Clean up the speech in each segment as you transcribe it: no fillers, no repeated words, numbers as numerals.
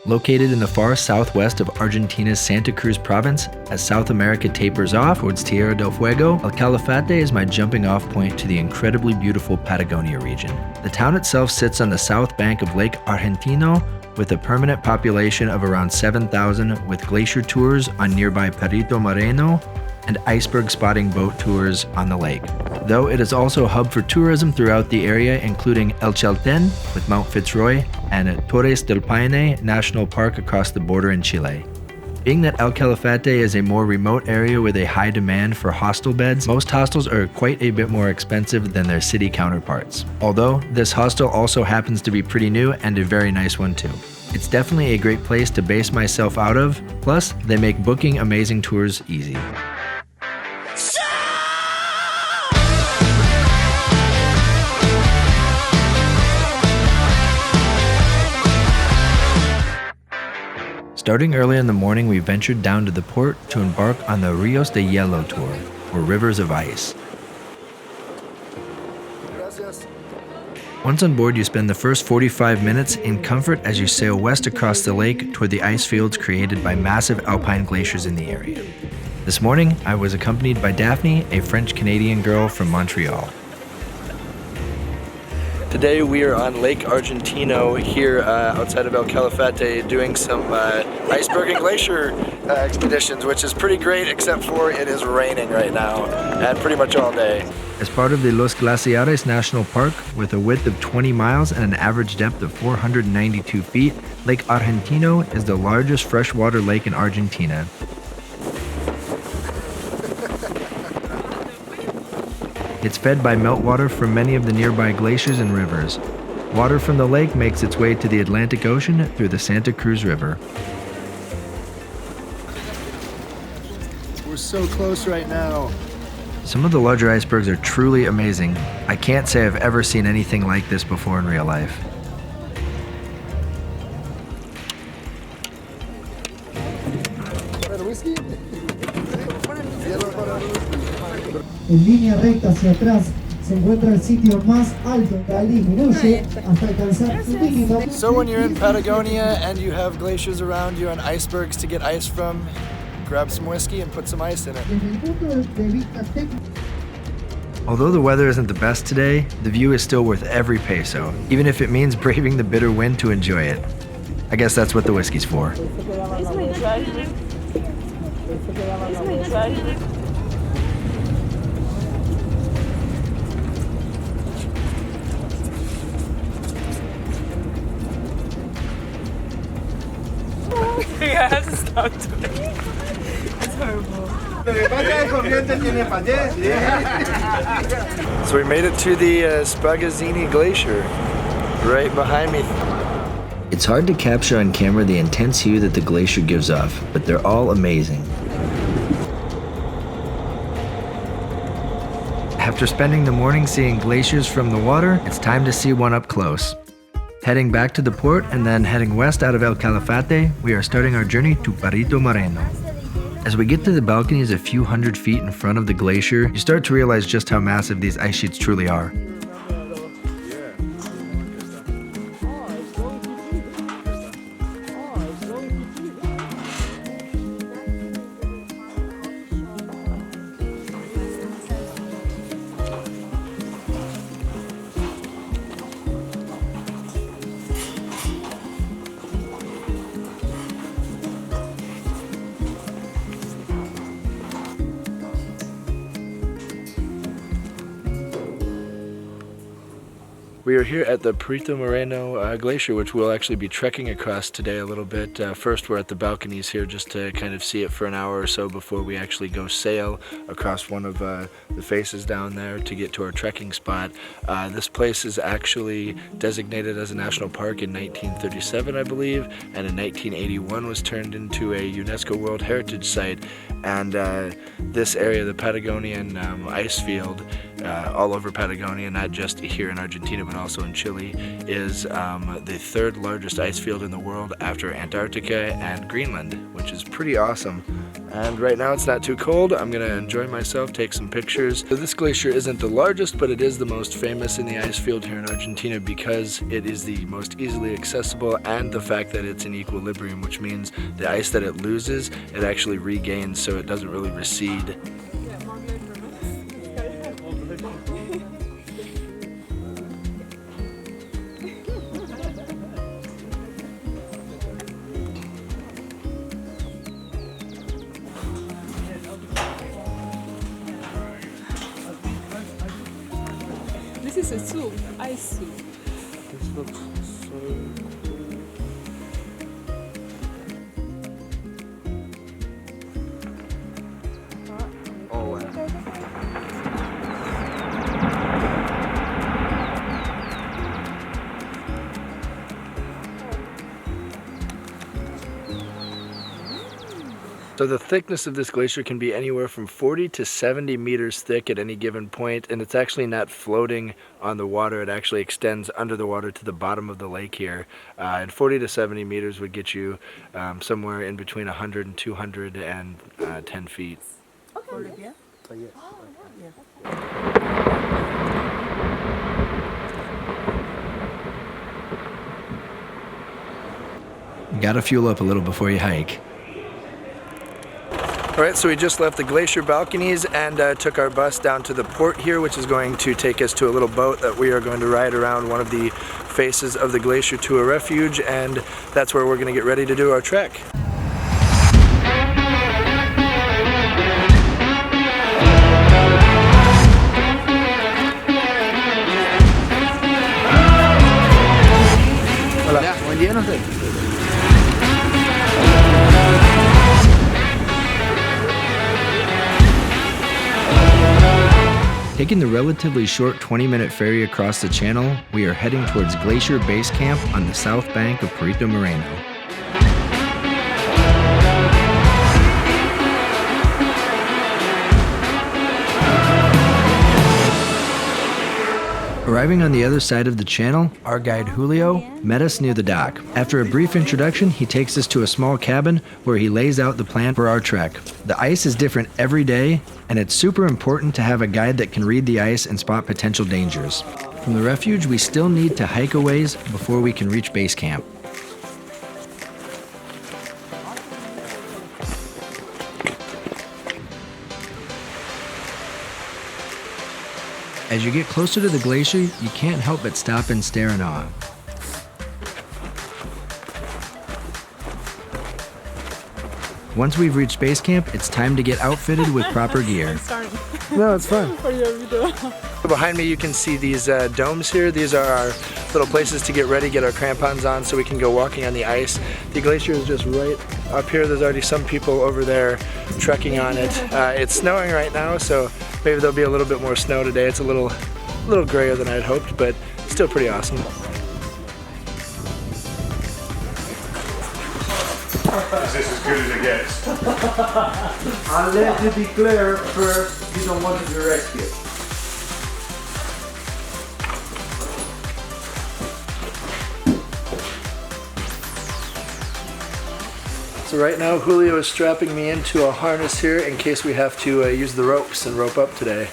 Located in the far southwest of Argentina's Santa Cruz province, as South America tapers off towards Tierra del Fuego, El Calafate is my jumping off point to the incredibly beautiful Patagonia region. The town itself sits on the south bank of Lake Argentino, with a permanent population of around 7,000, with glacier tours on nearby Perito, Moreno, and iceberg spotting boat tours on the lake. Though it is also a hub for tourism throughout the area, including El Chalten with Mount Fitzroy and Torres del Paine National Park across the border in Chile. Being that El Calafate is a more remote area with a high demand for hostel beds, most hostels are quite a bit more expensive than their city counterparts. Although this hostel also happens to be pretty new and a very nice one too. It's definitely a great place to base myself out of, plus they make booking amazing tours easy. Starting early in the morning, we ventured down to the port to embark on the Rios de Hielo tour, or Rivers of Ice. Once on board, you spend the first 45 minutes in comfort as you sail west across the lake toward the ice fields created by massive alpine glaciers in the area. This morning, I was accompanied by Daphne, a French-Canadian girl from Montreal. Today we are on Lake Argentino here outside of El Calafate doing some iceberg and glacier expeditions, which is pretty great except for it is raining right now and pretty much all day. As part of the Los Glaciares National Park, with a width of 20 miles and an average depth of 492 feet, Lake Argentino is the largest freshwater lake in Argentina. It's fed by meltwater from many of the nearby glaciers and rivers. Water from the lake makes its way to the Atlantic Ocean through the Santa Cruz River. We're so close right now. Some of the larger icebergs are truly amazing. I can't say I've ever seen anything like this before in real life. En línea recta hacia atrás se encuentra el sitio más alto. Disminuye hasta alcanzar su mínimo. So when you're in Patagonia and you have glaciers around you and icebergs to get ice from, grab some whiskey and put some ice in it. Although the weather isn't the best today, the view is still worth every peso, even if it means braving the bitter wind to enjoy it. I guess that's what the whiskey's for. I have to stop doing it. It's horrible. So we made it to the Spagazzini Glacier, right behind me. It's hard to capture on camera the intense hue that the glacier gives off, but they're all amazing. After spending the morning seeing glaciers from the water, it's time to see one up close. Heading back to the port and then heading west out of El Calafate, we are starting our journey to Perito Moreno. As we get to the balconies a few hundred feet in front of the glacier, you start to realize just how massive these ice sheets truly are. We are here at the Perito Moreno Glacier, which we'll actually be trekking across today a little bit. First, we're at the balconies here just to kind of see it for an hour or so before we actually go sail across one of the faces down there to get to our trekking spot. This place is actually designated as a national park in 1937, I believe, and in 1981 was turned into a UNESCO World Heritage Site. And this area, the Patagonian ice field, all over Patagonia, not just here in Argentina but also in Chile, is the third largest ice field in the world after Antarctica and Greenland, which is pretty awesome. And right now it's not too cold. I'm gonna enjoy myself, take some pictures. So this glacier isn't the largest, but it is the most famous in the ice field here in Argentina because it is the most easily accessible, and the fact that it's in equilibrium, which means the ice that it loses, it actually regains, so it doesn't really recede. This is a soup, ice soup. This looks so cool. Oh, wow. So the thickness of this glacier can be anywhere from 40 to 70 meters thick at any given point, and it's actually not floating on the water. It actually extends under the water to the bottom of the lake here. And 40 to 70 meters would get you somewhere in between 100 and 210 feet. Okay. You gotta fuel up a little before you hike. All right, so we just left the glacier balconies and took our bus down to the port here, which is going to take us to a little boat that we are going to ride around one of the faces of the glacier to a refuge, and that's where we're going to get ready to do our trek. Hola, buen día, no sé. Taking the relatively short 20-minute ferry across the channel, we are heading towards Glacier Base Camp on the south bank of Perito Moreno. Arriving on the other side of the channel, our guide Julio met us near the dock. After a brief introduction, he takes us to a small cabin where he lays out the plan for our trek. The ice is different every day, and it's super important to have a guide that can read the ice and spot potential dangers. From the refuge, we still need to hike a ways before we can reach base camp. As you get closer to the glacier, you can't help but stop and stare in awe. Once we've reached base camp, it's time to get outfitted with proper gear. No, it's fun. For your video. Behind me you can see these domes here. These are our little places to get ready, get our crampons on so we can go walking on the ice. The glacier is just right up here. There's already some people over there trekking on it. It's snowing right now, so maybe there'll be a little bit more snow today. It's a little grayer than I'd hoped, but still pretty awesome. Is this as good as it gets? Unless you declare first you don't want to be rescued. So right now Julio is strapping me into a harness here in case we have to use the ropes and rope up today.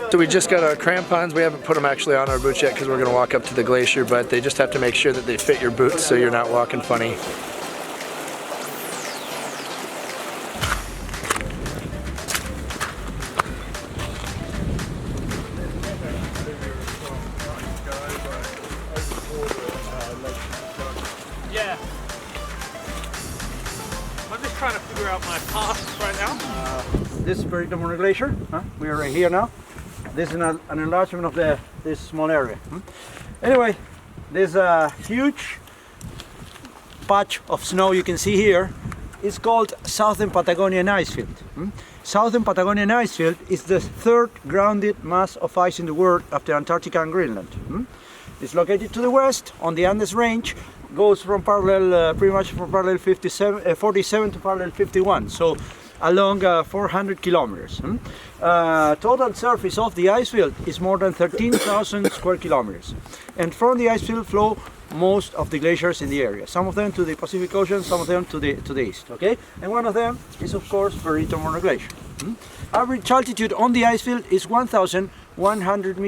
So we just got our crampons. We haven't put them actually on our boots yet because we're going to walk up to the glacier, but they just have to make sure that they fit your boots so you're not walking funny. Yeah. I'm just trying to figure out my path right now. This is Perito Moreno Glacier. We are right here now. This is an enlargement of this small area. Anyway, there's a huge patch of snow you can see here is called Southern Patagonian Icefield. Southern Patagonian Icefield is the third grounded mass of ice in the world after Antarctica and Greenland. It's located to the west on the Andes Range, goes from parallel, pretty much from parallel 47 to parallel 51, so along 400 kilometers. Total surface of the icefield is more than 13,000 square kilometers, and from the icefield flow most of the glaciers in the area. Some of them to the Pacific Ocean, some of them to the east. Okay, and one of them is of course Perito Moreno Glacier. Average altitude on the icefield is 1,500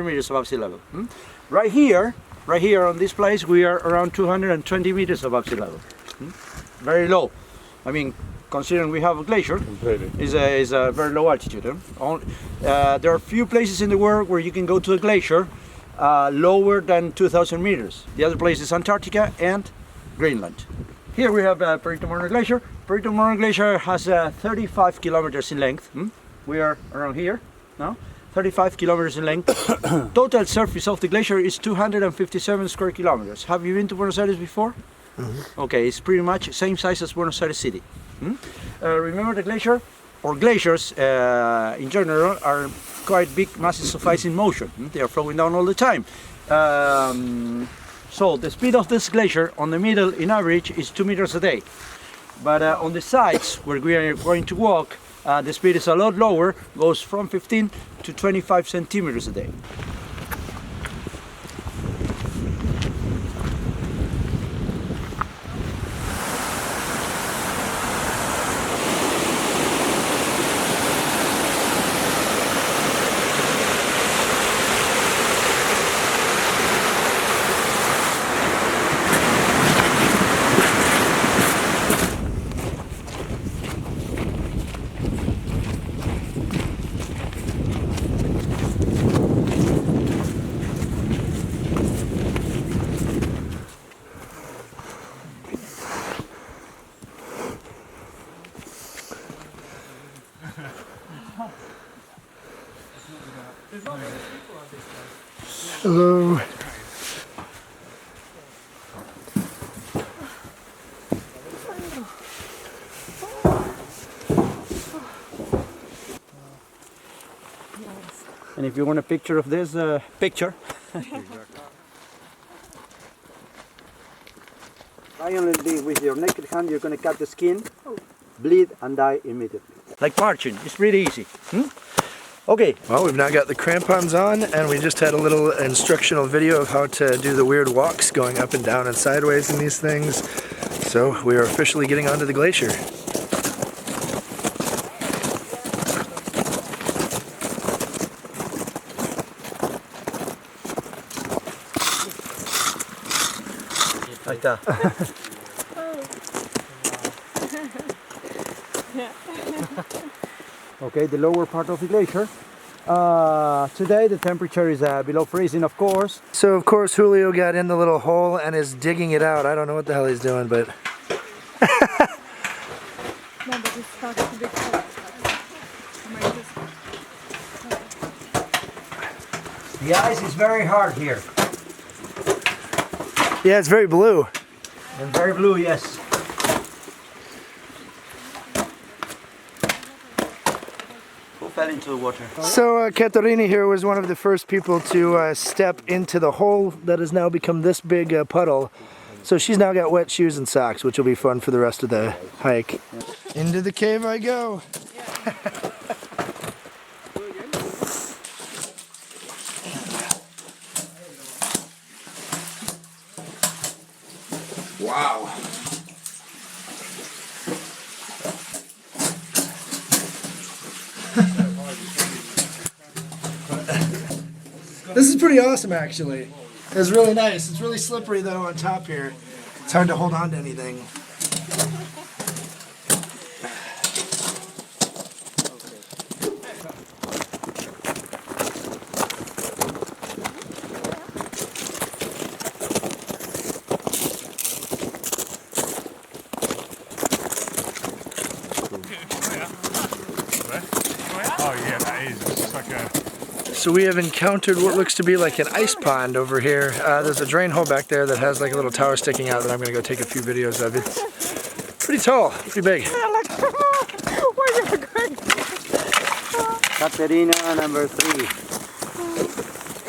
meters above sea level. Right here on this place, we are around 220 meters above sea level. Very low. I mean, considering we have a glacier, is a very low altitude. There are few places in the world where you can go to a glacier lower than 2,000 meters. The other place is Antarctica and Greenland. Here we have Perito Moreno Glacier. Perito Moreno Glacier has 35 kilometers in length. We are around here now. 35 kilometers in length. Total surface of the glacier is 257 square kilometers. Have you been to Buenos Aires before? Okay, it's pretty much same size as Buenos Aires city. Remember the glacier, or glaciers in general, are quite big masses of ice in motion. They are flowing down all the time. So the speed of this glacier on the middle in average is 2 meters a day. But on the sides where we are going to walk, the speed is a lot lower, goes from 15 to 25 centimeters a day. Hello. And if you want a picture of this picture, violently with your naked hand, you're going to cut the skin, bleed and die immediately. Like marching, it's pretty easy. Okay. Well, we've now got the crampons on, and we just had a little instructional video of how to do the weird walks going up and down and sideways in these things. So we are officially getting onto the glacier. Like that. Okay, the lower part of the glacier. Today the temperature is below freezing, of course. So of course Julio got in the little hole and is digging it out. I don't know what the hell he's doing, but... The ice is very hard here. Yeah, it's very blue. And very blue, yes. Who fell into the water? So Caterina here was one of the first people to step into the hole that has now become this big puddle. So she's now got wet shoes and socks, which will be fun for the rest of the hike. Into the cave I go. Wow. This is pretty awesome, actually. It's really nice. It's really slippery, though, on top here. It's hard to hold on to anything. So we have encountered what looks to be like an ice pond over here. There's a drain hole back there that has like a little tower sticking out that I'm gonna go take a few videos of. It's pretty tall, pretty big. Caterina number 3.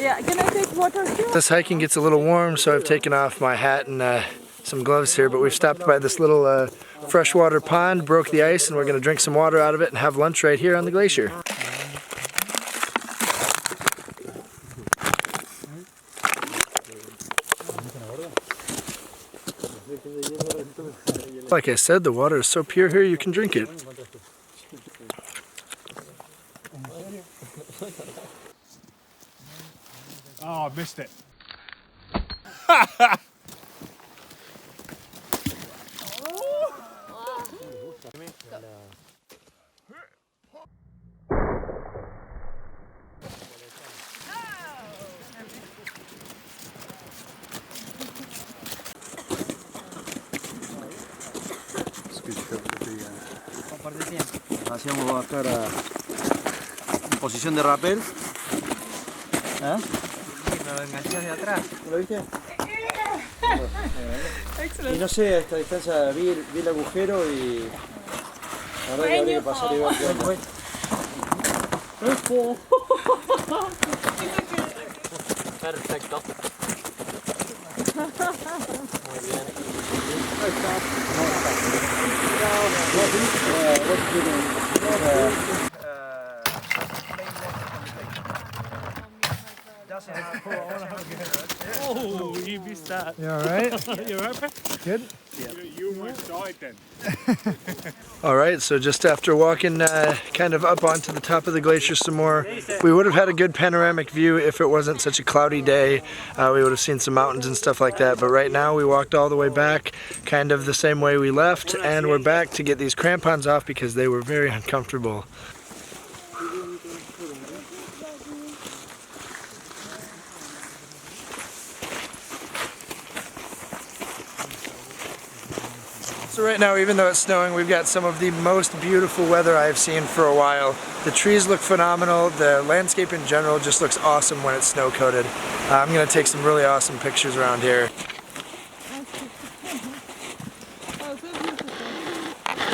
Yeah, can I take water too? This hiking gets a little warm, so I've taken off my hat and some gloves here, but we've stopped by this little freshwater pond, broke the ice, and we're gonna drink some water out of it and have lunch right here on the glacier. Like I said, the water is so pure here you can drink it. Oh, I missed it. Hacíamos bajar en posición de rappel. ¿Eh? Lo enganchas de atrás. ¿Lo viste? Excellent. Y no sé, a esta distancia vi el agujero y la verdad que habría que pasar y ver qué onda. Perfecto. Muy bien. Oh, you missed that. You all right? You alright? Good? You almost died then. Alright, so just after walking kind of up onto the top of the glacier some more, we would have had a good panoramic view if it wasn't such a cloudy day. We would have seen some mountains and stuff like that, but right now we walked all the way back kind of the same way we left, and we're back to get these crampons off because they were very uncomfortable. So right now, even though it's snowing, we've got some of the most beautiful weather I've seen for a while. The trees look phenomenal. The landscape in general just looks awesome when it's snow coated. I'm going to take some really awesome pictures around here.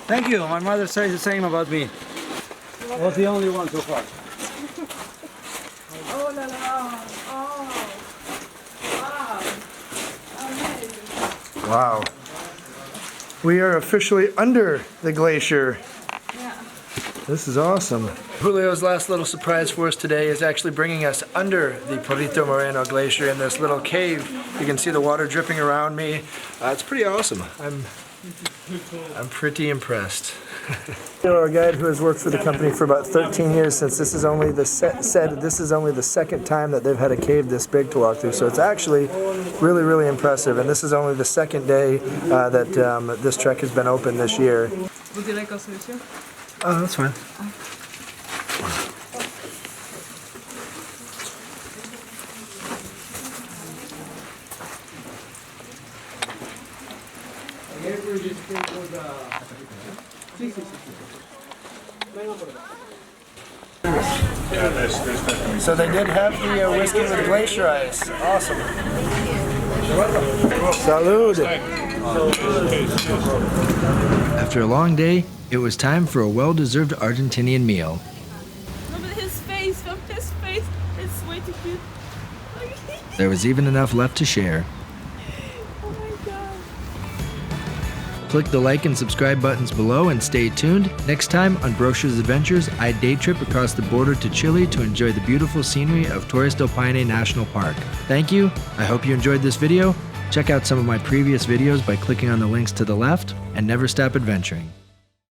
Thank you. My mother says the same about me. I was the only one so far. Oh la la. Oh. Wow. Amazing. Wow. We are officially under the glacier. Yeah. This is awesome. Julio's last little surprise for us today is actually bringing us under the Perito Moreno glacier in this little cave. You can see the water dripping around me. It's pretty awesome. I'm pretty impressed. Our guide, who has worked for the company for about 13 years, since this is only the said this is only the second time that they've had a cave this big to walk through. So it's actually really, really impressive. And this is only the second day that this trek has been open this year. Would you like a solution? Oh, that's fine. So they did have the whiskey with glacier ice. Awesome. Salud. After a long day, it was time for a well-deserved Argentinian meal. Look at his face. From his face, it's way too cute. There was even enough left to share. Oh my god. Click the like and subscribe buttons below and stay tuned. Next time on Broshar's Adventures, I day trip across the border to Chile to enjoy the beautiful scenery of Torres del Paine National Park. Thank you. I hope you enjoyed this video. Check out some of my previous videos by clicking on the links to the left, and never stop adventuring.